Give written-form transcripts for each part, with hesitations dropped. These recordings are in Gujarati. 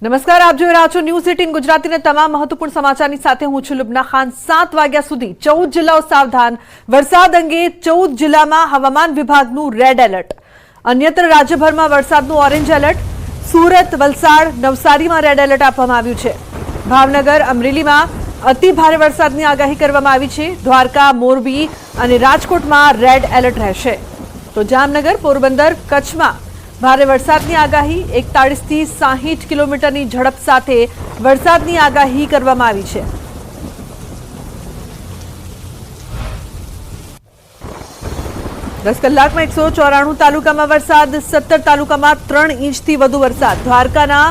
નમસ્કાર, આપ જોઈ રહ્યા છો ન્યૂઝ 18 ગુજરાતીના તમામ મહત્વપૂર્ણ સમાચારની સાથે હું છું લુબના ખાન। 7 વાગ્યા સુધી 14 જિલ્લાઓ સાવધાન। વરસાદ અંગે 14 જિલ્લામાં હવામાન વિભાગનું રેડ એલર્ટ। અન્યત્ર રાજ્યભરમાં વરસાદનું ઓરેન્જ એલર્ટ। સુરત, વલસાડ, નવસારીમાં રેડ એલર્ટ આપવામાં આવ્યું છે। ભાવનગર, અમરેલીમાં અતિ ભારે વરસાદની આગાહી કરવામાં આવી છે। દ્વારકા, મોરબી અને રાજકોટમાં રેડ એલર્ટ રહેશે। તો જામનગર, પોરબંદર, કચ્છમાં ભારે વરસાદની આગાહી। 41 થી 60 કિલોમીટરની ઝડપ સાથે વરસાદની આગાહી કરવામાં આવી છે। દસ કલાકમાં 194 તાલુકામાં વરસાદ। 17 તાલુકામાં 3 ઇંચથી વધુ વરસાદ। દ્વારકાના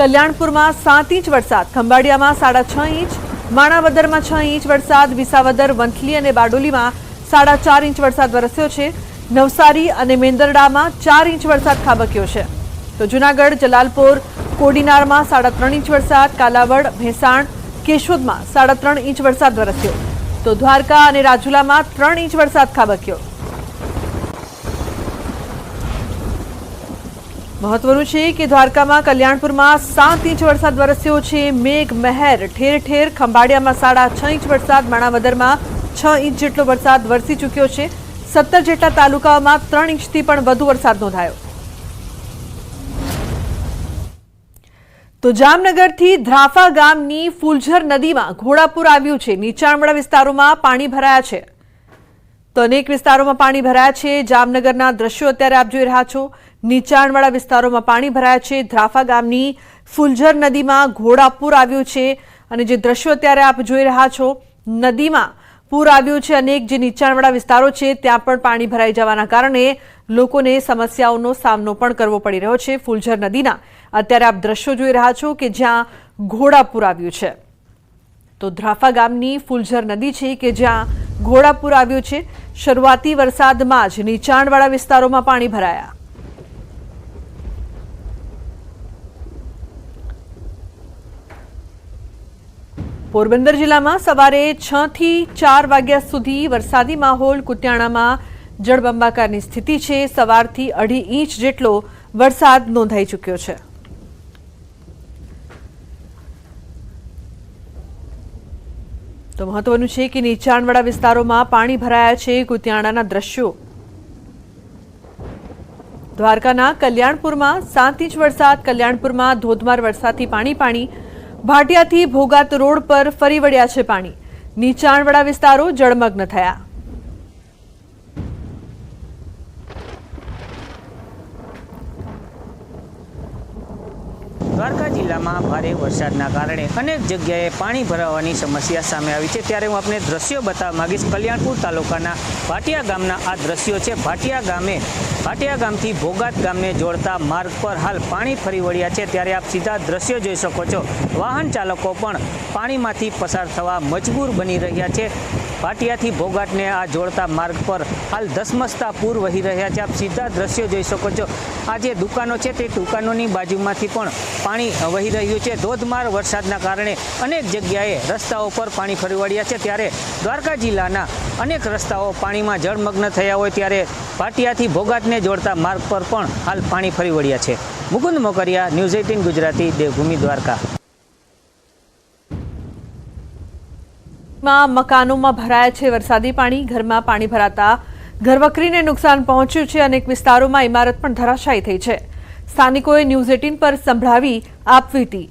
કલ્યાણપુરમાં 7 ઇંચ વરસાદ। ખંભાળિયામાં 6.5 ઇંચ। માણાવદરમાં 6 ઇંચ વરસાદ। વિસાવદર, વંથલી અને બારડોલીમાં 4.5 ઇંચ વરસાદ વરસ્યો છે। નવસારી અને મેંદરડામાં 4 ઇંચ વરસાદ ખાબક્યો છે। તો જૂનાગઢ, જલાલપોર, કોડીનારમાં 3.5 ઇંચ વરસાદ। કાલાવડ, ભેસાણ, કેશોદમાં 3.5 ઇંચ વરસાદ વરસ્યો। તો દ્વારકા અને રાજુલામાં 3 ઇંચ વરસાદ ખાબક્યો। મહત્વનું છે કે દ્વારકામાં કલ્યાણપુરમાં 7 ઇંચ વરસાદ વરસ્યો છે। મેઘ મહેર, ઠેર ઠેર। ખંભાળિયામાં 6.5 ઇંચ વરસાદ। માણાવદરમાં 6 ઇંચ જેટલો વરસાદ વરસી ચૂક્યો છે। 17 જેટલા તાલુકાઓમાં 3 ઇંચથી પણ વધુ વરસાદ નોંધાયો। તો જામનગરથી ધ્રાફા ગામની ફૂલઝર નદીમાં ઘોડાપૂર આવ્યું છે। નીચાણવાળા વિસ્તારોમાં પાણી ભરાયા છે। તો અનેક વિસ્તારોમાં પાણી ભરાયા છે। જામનગરના દ્રશ્યો અત્યારે આપ જોઈ રહ્યા છો। નીચાણવાળા વિસ્તારોમાં પાણી ભરાયા છે। ધ્રાફા ગામની ફૂલઝર નદીમાં ઘોડાપૂર આવ્યું છે અને જે દ્રશ્યો અત્યારે આપ જોઈ રહ્યા છો, નદીમાં પૂર આવ્યું છે। અનેક જે નીચાણવાળા વિસ્તારો છે ત્યાં પણ પાણી ભરાઈ જવાના કારણે લોકોને સમસ્યાઓનો સામનો પણ કરવો પડી રહ્યો છે। ફૂલઝર નદીના અત્યારે આપ દ્રશ્યો જોઈ રહ્યા છો કે જ્યાં ઘોડાપૂર આવ્યું છે। તો ધ્રાફા ગામની ફૂલઝર નદી છે કે જ્યાં ઘોડાપૂર આવ્યું છે। શરૂઆતી વરસાદમાં જ નીચાણવાળા વિસ્તારોમાં પાણી ભરાયા। પોરબંદર જિલ્લામાં સવારે 6 થી 4 વાગ્યા સુધી વરસાદી માહોલ। કુતિયાણામાં જળબંબાકારની સ્થિતિ છે। સવારથી 2.5 ઇંચ જેટલો વરસાદ નોંધાઈ ચૂક્યો છે। તો મહત્વનું છે કે નીચાણવાળા વિસ્તારોમાં પાણી ભરાયા છે। કુતિયાણાના દ્રશ્યો। દ્વારકાના કલ્યાણપુરમાં 7 ઇંચ વરસાદ। કલ્યાણપુરમાં ધોધમાર વરસાદથી પાણી। ભાટિયાથી ભોગાત રોડ પર ફરી વળ્યા છે પાણી। નીચાણવાળા વિસ્તારો જળમગ્ન થયા। દ્વારકા જિલ્લામાં ભારે વરસાદના કારણે અનેક જગ્યાએ પાણી ભરાવાની સમસ્યા સામે આવી છે। ત્યારે હું આપને દ્રશ્યો બતાવવા માંગીશ। કલ્યાણપુર તાલુકાના ભાટિયા ગામના આ દ્રશ્યો છે। ભાટિયા ગામથી ભોગાત ગામને જોડતા માર્ગ પર હાલ પાણી ફરી વળ્યા છે। ત્યારે આપ સીધા દ્રશ્યો જોઈ શકો છો। વાહન ચાલકો પણ પાણીમાંથી પસાર થવા મજબૂર બની રહ્યા છે। ભાટિયાથી ભોગાતને આ જોડતા માર્ગ પર હાલ ધસમસતા પૂર વહી રહ્યા છે। આપ સીધા દ્રશ્યો જોઈ શકો છો। આ જે દુકાનો છે તે દુકાનોની બાજુમાંથી પણ પાણી વહી રહ્યું છે। ધોધમાર વરસાદના કારણે અનેક જગ્યાએ રસ્તાઓ પર પાણી ફરી વળ્યા છે। ત્યારે દ્વારકા જિલ્લાના અનેક રસ્તાઓ પાણીમાં જળમગ્ન થયા હોય ત્યારે ભાટિયાથી ભોગાતને જોડતા માર્ગ પર પણ હાલ પાણી ફરી વળ્યા છે। મુકુંદ મોકરિયા, ન્યૂઝ 18 ગુજરાતી, દેવભૂમિ, દ્વારકા। મકાનોમાં ભરાયા છે વરસાદી પાણી। ઘરમાં પાણી ભરાતા ઘરવકરીને નુકસાન પહોંચ્યું છે। અનેક વિસ્તારોમાં ઇમારત પણ ધરાશાયી થઈ છે। સ્થાનિકોએ ન્યૂઝ 18 પર સંભળાવી આપવીતી।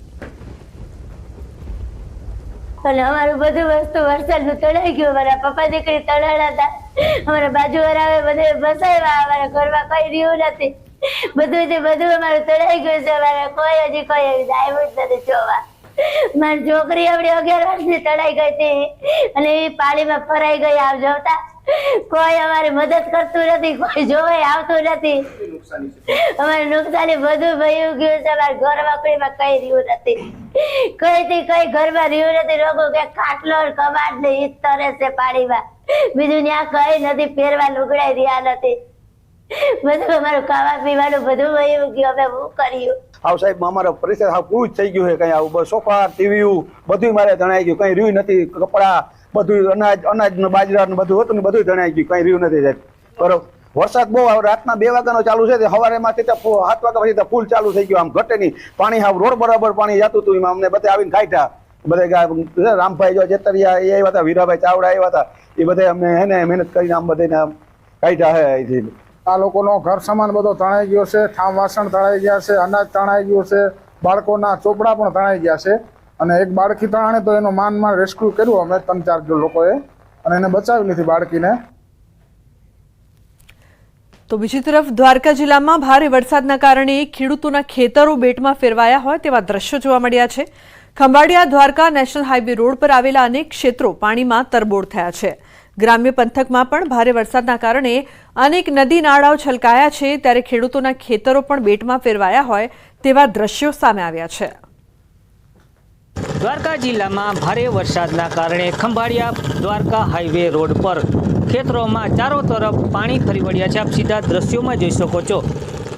અને અમારું બધું વસ્તુ વરસાદનું તણાઈ ગયું। મારા પપ્પા દીકરી તણાણા હતા। અમારા બાજુવાળા બધે બસાવ્યા। અમારા ઘરમાં કઈ રહ્યું નથી। બધું અમારું તણાઈ ગયું છે। અમારે હજી કોઈ આવ્યું જ નથી જોવા। મારી છોકરી આપણી 11 વર્ષની તણાઈ ગઈ હતી અને એ પાણીમાં ફરાઈ ગઈ। આવ જોતા કોઈ અમારી મદદ કરતું નથી, કોઈ જોવાય આવતું નથી। અમારે નુકસાની બધું ભયું ગયું છે। અમારા ઘર વાકડીમાં કઈ રહ્યું નથી, કઈ ઘરમાં રહ્યું નથી। લોકો કે ખાટલો કબાટ ને ઈ તરે છે પાણીમાં, બીજું ત્યાં કઈ નથી। પહેરવા લુગડાઈ રહ્યા નથી। બધું અમારું ખાવા પીવાનું બધું ભયું ગયું। અમે શું કર્યું? આવ સાહેબ, અમારા પરિસર હાવ પૂરું જ થઈ ગયું છે। કઈ આવું સોફા, ટીવી બધું મારે તણાઈ ગયું। કઈ રહ્યું નથી। કપડા બધું, અનાજ બાજરા બધું હતું ને બધું તણાઈ ગયું। કઈ રહ્યું નથી સાહેબ। બરોબર, વરસાદ બહુ રાતના 2 વાગ્યાનો ચાલુ છે, સવારેમાં 7 વાગ્યા પછી ફૂલ ચાલુ થઈ ગયું, આમ ઘટે નહીં પાણી, હાવ રોડ બરાબર પાણી જતું હતું. એમાં અમને બધા આવીને કાઢ્યા, બધા રામભાઈ જો ચેતરિયા એ આવ્યા હતા, વીરાભાઈ ચાવડા આવ્યા હતા, એ બધા અમને હે ને મહેનત કરીને આમ બધાને કાઢ્યા હે અહીંથી. આ લોકોનો ઘર સામાન બધો તણાઈ ગયો છે, ઠામ વાસણ તણાઈ ગયા છે, અનાજ તણાઈ ગયું છે, બાળકોના ચોપડા પણ તણાઈ ગયા છે. અને એક બાળકી તણાણે તો એનો માન રેસ્ક્યુ કર્યું અમે 3-4 લોકોએ, અને એને બચાવી લીધી બાળકીને. તો બીજી તરફ દ્વારકા જિલ્લામાં ભારે વરસાદના કારણે ખેડૂતોના ખેતરો બેટમાં ફેરવાયા હોય તેવા દ્રશ્યો જોવા મળ્યા છે. Khambhalia Dwarka national highway road પર આવેલા અનેક ક્ષેત્રો પાણીમાં તરબોળ થયા છે. ગ્રામ્ય પંથકમાં પણ ભારે વરસાદના કારણે અનેક નદી નાળાઓ છલકાયા છે, ત્યારે ખેડૂતોના ખેતરો પણ બેટમાં ફેરવાયા હોય તેવા દ્રશ્યો સામે આવ્યા છે. દ્વારકા જિલ્લામાં ભારે વરસાદના કારણે ખંભાળિયા દ્વારકા હાઈવે રોડ પર ખેતરોમાં ચારો તરફ પાણી ફરી વળ્યા છે. આપ સીધા દ્રશ્યોમાં જોઈ શકો છો.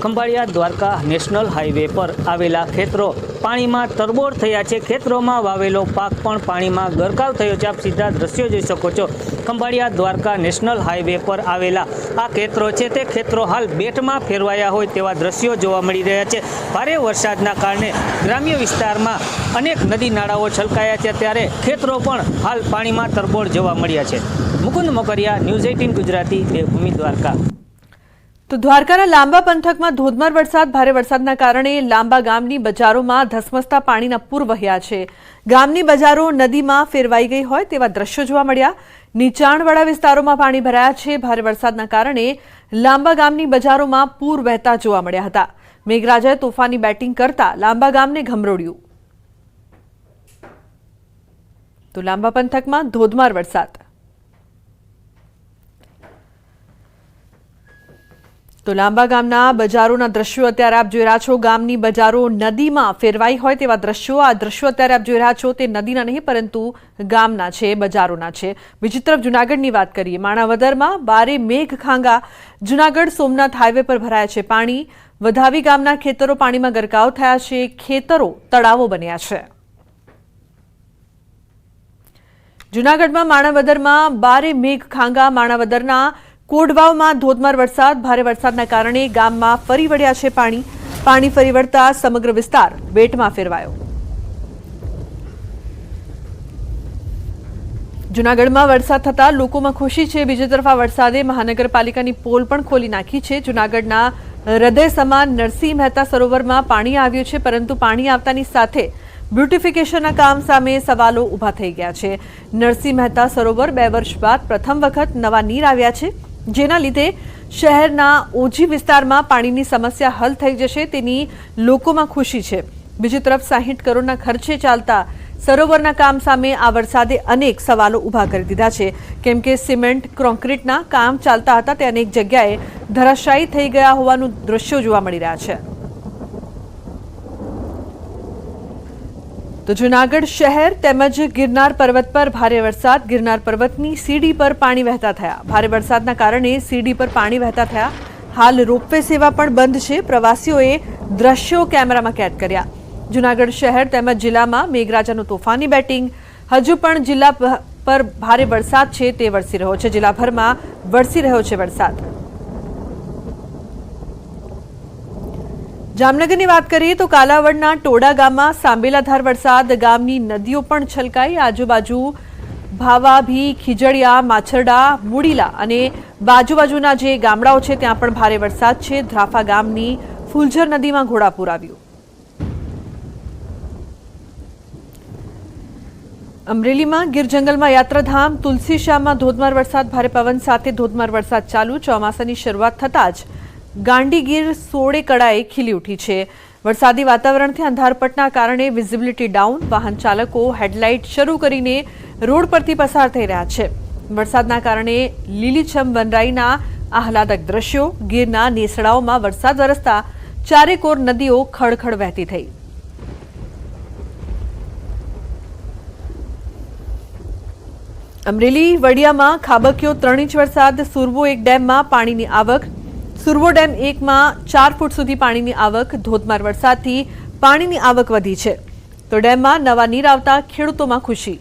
ખંભાળિયા દ્વારકા નેશનલ હાઈવે પર આવેલા ખેતરો પાણીમાં તરબોળ થયા છે. ખેતરોમાં વાવેલો પાક પણ પાણીમાં ગરકાવ થયો છે. આપ સીધા દ્રશ્યો જોઈ શકો છો. ખંભાળિયા દ્વારકા નેશનલ હાઈવે પર આવેલા આ ખેતરો છે તે ખેતરો હાલ બેટમાં ફેરવાયા હોય તેવા દ્રશ્યો જોવા મળી રહ્યા છે. ભારે વરસાદના કારણે ગ્રામ્ય વિસ્તારમાં અનેક નદી નાળાઓ છલકાયા છે, ત્યારે ખેતરો પણ હાલ પાણીમાં તરબોળ જોવા મળ્યા છે. મુકુંદ મોકરિયા, ન્યૂઝ 18 ગુજરાતી, દેવભૂમિ દ્વારકા. તો દ્વારકાના લાંબા પંથકમાં ધોધમાર વરસાદ. ભારે વરસાદના કારણે લાંબા ગામની બજારોમાં ધસમસતા પાણીના પૂર વહ્યા છે. ગામની બજારો નદીમાં ફેરવાઈ ગઈ હોય તેવા દ્રશ્યો જોવા મળ્યા. નીચાણવાળા વિસ્તારોમાં પાણી ભરાયા છે. ભારે વરસાદના કારણે લાંબા ગામની બજારોમાં પૂર વહેતા જોવા મળ્યા હતા. મેઘરાજાએ તોફાની બેટિંગ કરતા લાંબા ગામને ગમરોડ્યું. તો લાંબા પંથકમાં ધોધમાર વરસાદ. તો લાંબા ગામના બજારોના દ્રશ્યો અત્યારે આપ જોઈ રહ્યા છો. ગામની બજારો નદીમાં ફેરવાઈ હોય તેવા દ્રશ્યો. આ દ્રશ્યો અત્યારે આપ જોઈ રહ્યા છો તે નદીના નહીં પરંતુ ગામના છે, બજારોના છે. બીજી તરફ જૂનાગઢની વાત કરીએ. માણાવદરમાં બારે મેઘ ખાંગા જૂનાગઢ સોમનાથ હાઈવે પર ભરાયા છે પાણી. વધાવી ગામના ખેતરો પાણીમાં ગરકાવ થયા છે. ખેતરો તળાવો બન્યા છે. જૂનાગઢમાં માણાવદરમાં બારે મેઘ ખાંગા. માણાવદરના કોડવાવમાં ધોધમાર વરસાદ. ભારે વરસાદના કારણે ગામમાં ફરી વળ્યા છે પાણી. પાણી ફરી વળતા સમગ્ર વિસ્તાર બેટમાં ફેરવાયો. જૂનાગઢમાં વરસાદ થતા લોકોમાં ખુશી છે. બીજી તરફ આ વરસાદે મહાનગરપાલિકાની પોલ પણ ખોલી નાખી છે. જૂનાગઢના હૃદય સમાન નરસિંહ મહેતા સરોવરમાં પાણી આવ્યું છે, પરંતુ પાણી આવતાની સાથે બ્યુટિફિકેશનના કામ સામે સવાલો ઊભા થઈ ગયા છે. નરસિંહ મહેતા સરોવર 2 વર્ષ બાદ પ્રથમ વખત નવા નીર આવ્યા છે, જેના લીધે શહેરના ઓજી વિસ્તારમાં પાણીની સમસ્યા હલ થઈ જશે તેની લોકોમાં ખુશી છે. બીજી તરફ 60 કરોડના ખર્ચે ચાલતા સરોવરના કામ સામે આ વરસાદે અનેક સવાલો ઊભા કરી દીધા છે, કેમ કે સિમેન્ટ કોન્ક્રીટના કામ ચાલતા હતા તે અનેક જગ્યાએ ધરાશાયી થઈ ગયા હોવાનું દ્રશ્યો જોવા મળી રહ્યા છે. તો જૂનાગઢ શહેર તેમજ ગિરનાર પર્વત પર ભારે વરસાદ. ગિરનાર પર્વતની સીડી પર પાણી વહેતા થયા. ભારે વરસાદના કારણે સીડી પર પાણી વહેતા થયા. હાલ રોપવે સેવા પણ બંધ છે. પ્રવાસીઓએ દ્રશ્યો કેમેરામાં કેદ કર્યા. જૂનાગઢ શહેર તેમજ જિલ્લામાં મેઘરાજાનું તોફાની બેટિંગ. હજુ પણ જિલ્લા પર ભારે વરસાદ છે તે વરસી રહ્યો છે. જિલ્લાભરમાં વરસી રહ્યો છે વરસાદ. જામનગરની વાત કરીએ તો કાલાવડના ટોડા ગામમાં સાંબેલાધાર વરસાદ. ગામની નદીઓ પણ છલકાઈ. આજુબાજુ ભાવાભી, ખીજડીયા, માછરડા, મુડીલા અને બાજુબાજુના જે ગામડાઓ છે ત્યાં પણ ભારે વરસાદ છે. ધ્રાફા ગામની ફૂલઝર નદીમાં ઘોડાપૂર આવ્યું. અમરેલીમાં ગીર જંગલમાં યાત્રાધામ તુલસીશ્યામમાં ધોધમાર વરસાદ. ભારે પવન સાથે ધોધમાર વરસાદ ચાલુ. ચોમાસાની શરૂઆત થતાં જ ગાંડીગીર સોળે કળાએ ખીલી ઉઠી છે. વરસાદી વાતાવરણથી અંધારપટના કારણે વિઝિબિલિટી ડાઉન. વાહન ચાલકો હેડલાઇટ શરૂ કરીને રોડ પરથી પસાર થઈ રહ્યા છે. વરસાદના કારણે લીલીછમ વનરાઈના આહલાદક દ્રશ્યો. ગીરના નેસડાઓમાં વરસાદ વરસતા ચારેકોર નદીઓ ખળખળ વહેતી થઈ. અમરેલી વડિયામાં ખાબક્યો 3 ઇંચ વરસાદ. સુરવો 1 ડેમમાં પાણીની આવક. સુરવો ડેમ 1માં 4 ફૂટ સુધી પાણીની આવક. ધોધમાર વરસાદથી પાણીની આવક વધી છે, તો ડેમમાં નવા નીર આવતા ખેડૂતોમાં ખુશી.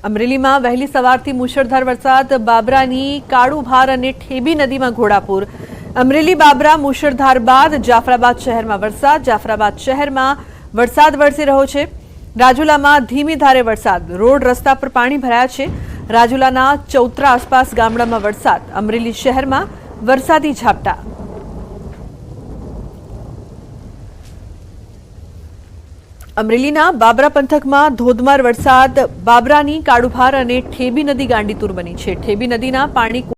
અમરેલીમાં વહેલી સવારથી મુશળધાર વરસાદ, બાબરાની કાળુભાર અને ઠેબી નદીમાં ઘોડાપૂર. અમરેલી બાબરા મુશળધાર બાદ જાફરાબાદ શહેરમાં વરસાદ. જાફરાબાદ શહેરમાં વરસાદ વરસી રહ્યો છે. રાજુલામાં ધીમી ધારે વરસાદ, રોડ રસ્તા પર પાણી ભરાયા છે. રાજુલાના ચૌત્રા આસપાસ ગામડામાં વરસાદ. અમરેલી શહેરમાં વરસાદી ઝાપટા. અમરેલીના બાબરા પંથકમાં ધોધમાર વરસાદ, બાબરાની કાળુભાર અને ઠેબી નદી ગાંડીતુર બની છે. ઠેબી નદીના પાણી